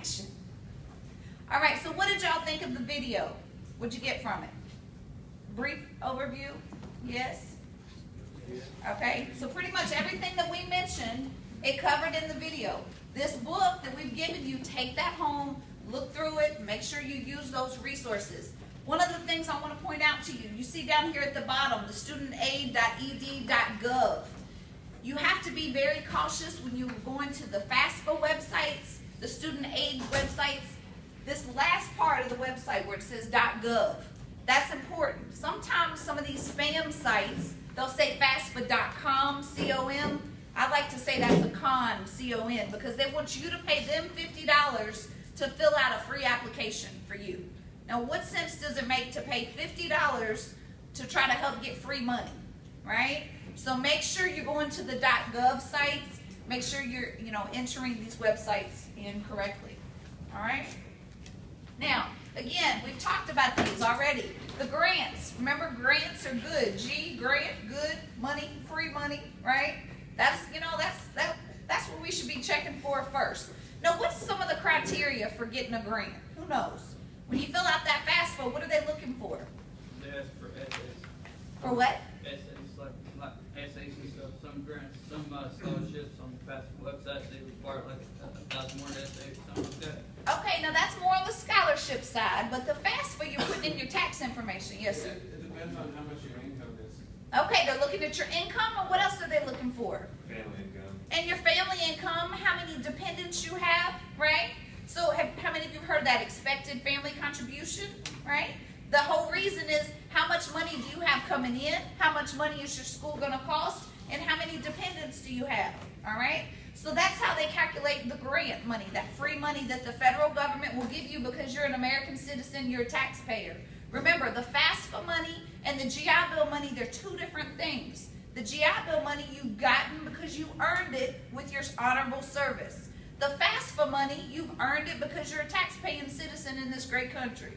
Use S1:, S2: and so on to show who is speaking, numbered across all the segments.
S1: action. All right, so what did y'all think of the video? What'd you get from it? Brief overview? Yes? Okay, so pretty much everything that we mentioned, it covered in the video. This book that we've given you, take that home, look through it, make sure you use those resources. One of the things I want to point out to you, you see down here at the bottom, the studentaid.ed.gov. You have to be very cautious when you're going to the FAFSA websites, the student aid websites. This last part of the website where it says .gov, that's important. Sometimes some of these spam sites, they'll say FAFSA.com, C-O-M. I like to say that's a con, C-O-N, because they want you to pay them $50 to fill out a free application for you. Now, what sense does it make to pay $50 to try to help get free money, right? So make sure you're going to the .gov sites. Make sure you're, entering these websites in correctly, all right? Now, again, we've talked about these already. The grants, remember grants are good. G, grant, good, money, free money, right? That's what we should be checking for first. Now, what's some of the criteria for getting a grant? Who knows? When you fill out that FAFSA, what are they looking for?
S2: They ask for essays.
S1: For what?
S2: Essays, like essays and stuff. Some grants, some scholarships on the FAFSA website, they require like 1,000 word essays, something like that.
S1: Okay, now that's more on the scholarship side, but the FAFSA, you're putting in your tax information. Yes, sir?
S3: It depends on how much your income is.
S1: Okay, they're looking at your income, or what else are they looking for?
S3: Family income.
S1: And your family income, how many dependents you have, right? So how many of you have heard that expected family contribution, right? The whole reason is how much money do you have coming in, how much money is your school going to cost, and how many dependents do you have, all right? So that's how they calculate the grant money, that free money that the federal government will give you because you're an American citizen, you're a taxpayer. Remember, the FAFSA money and the GI Bill money, they're two different things. The GI Bill money you've gotten because you earned it with your honorable service. The FAFSA money, you've earned it because you're a tax-paying citizen in this great country.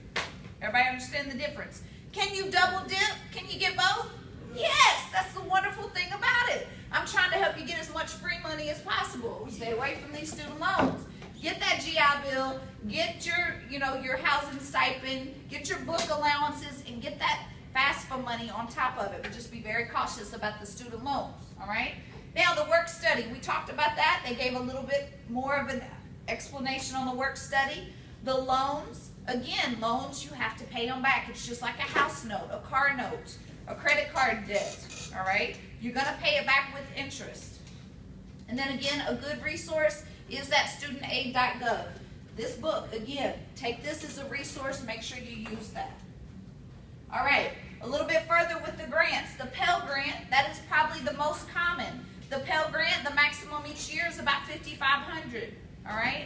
S1: Everybody understand the difference? Can you double dip? Can you get both? Yes, that's the wonderful thing about it. I'm trying to help you get as much free money as possible. Stay away from these student loans. Get that GI Bill, get your, your housing stipend, get your book allowances, and get that FAFSA money on top of it. But just be very cautious about the student loans, all right? Now, the work study, we talked about that. They gave a little bit more of an explanation on the work study. The loans, again, loans, you have to pay them back. It's just like a house note, a car note, a credit card debt, all right? You're going to pay it back with interest. And then again, a good resource is that studentaid.gov. This book, again, take this as a resource. Make sure you use that. All right, a little bit further with the grants. The Pell Grant, that is probably the most common. The Pell Grant, the maximum each year is about $5,500, all right?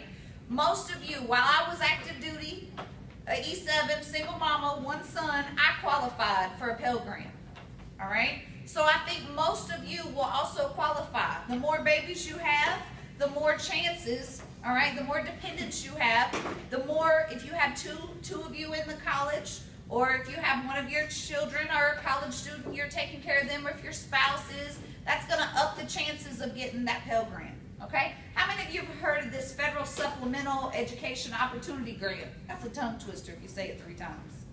S1: Most of you, while I was active duty, E7, single mama, one son, I qualified for a Pell Grant, all right? So I think most of you will also qualify. The more babies you have, the more chances, all right? The more dependents you have, the more, if you have two of you in the college, or if you have one of your children or a college student, you're taking care of them, or if your spouse is, that's going to up the chances of getting that Pell Grant, okay? How many of you have heard of this Federal Supplemental Education Opportunity Grant? That's a tongue twister if you say it 3 times.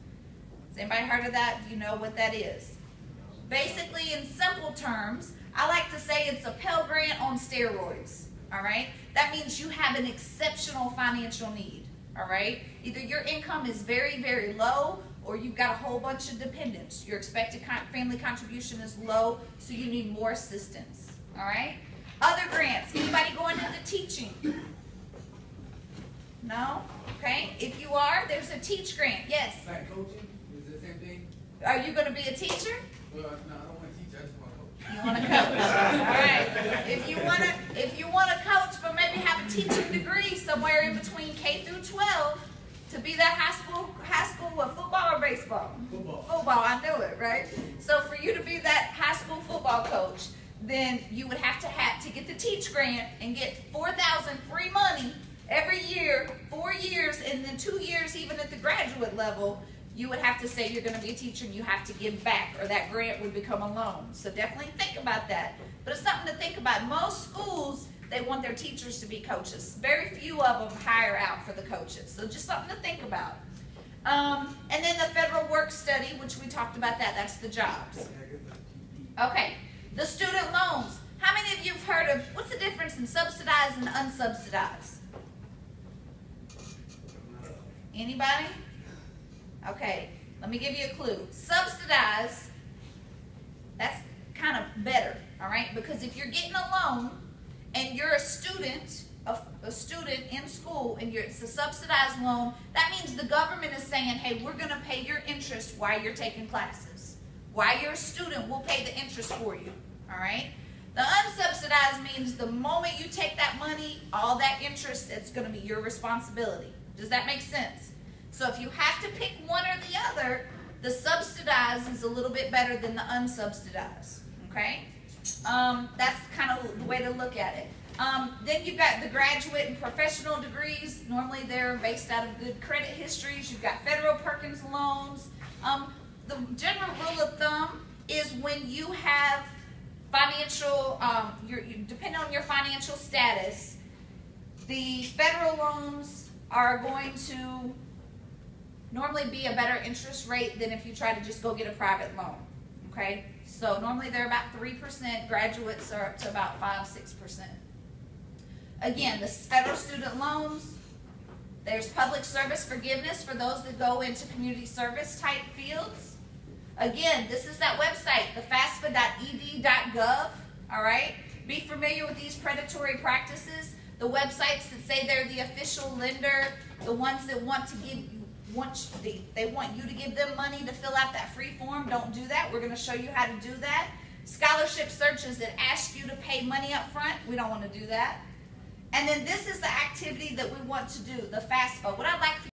S1: Has anybody heard of that? Do you know what that is? Basically, in simple terms, I like to say it's a Pell Grant on steroids, all right? That means you have an exceptional financial need, all right? Either your income is very, very low, or you've got a whole bunch of dependents. Your expected family contribution is low, so you need more assistance, all right? Other grants, anybody going into teaching? No? Okay, if you are, there's a Teach Grant, yes.
S3: Like coaching, is it the same thing?
S1: Are you going to be a teacher?
S3: Well, no, I don't want to teach, I just want to coach.
S1: You want to coach, all right. If you want to coach, but maybe have a teaching degree somewhere in between K through 12, to be that high school what, football or baseball?
S3: Football.
S1: Football, I knew it, right? So for you to be that high school football coach, then you would have to get the Teach Grant and get $4,000 free money every year, 4 years, and then 2 years even at the graduate level. You would have to say you're going to be a teacher and you have to give back, or that grant would become a loan. So definitely think about that. But it's something to think about. Most schools, they want their teachers to be coaches. Very few of them hire out for the coaches. So just something to think about. And then the federal work study, which we talked about that. That's the jobs. Okay. The student loans. How many of you have heard of, what's the difference in subsidized and unsubsidized? Anybody? Okay. Let me give you a clue. Subsidized, that's kind of better, all right? Because if you're getting a loan and you're a student in school and it's a subsidized loan, that means the government is saying, hey, we're going to pay your interest while you're taking classes. While you're a student, we'll pay the interest for you, all right? The unsubsidized means the moment you take that money, all that interest, it's going to be your responsibility. Does that make sense? So if you have to pick one or the other, the subsidized is a little bit better than the unsubsidized, okay? That's kind of the way to look at it. Then you've got the graduate and professional degrees. Normally they're based out of good credit histories. You've got federal Perkins loans. The general rule of thumb is when you have financial, depending on your financial status, the federal loans are going to normally be a better interest rate than if you try to just go get a private loan, okay? So normally they're about 3%, graduates are up to about 5-6%. Again, the federal student loans, there's public service forgiveness for those that go into community service type fields. Again, this is that website, thefafsa.ed.gov, all right? Be familiar with these predatory practices. The websites that say they're the official lender, the ones that want you to give them money to fill out that free form, don't do that. We're going to show you how to do that. Scholarship searches that ask you to pay money up front, we don't want to do that. And then this is the activity that we want to do, the FAFSA. What I'd like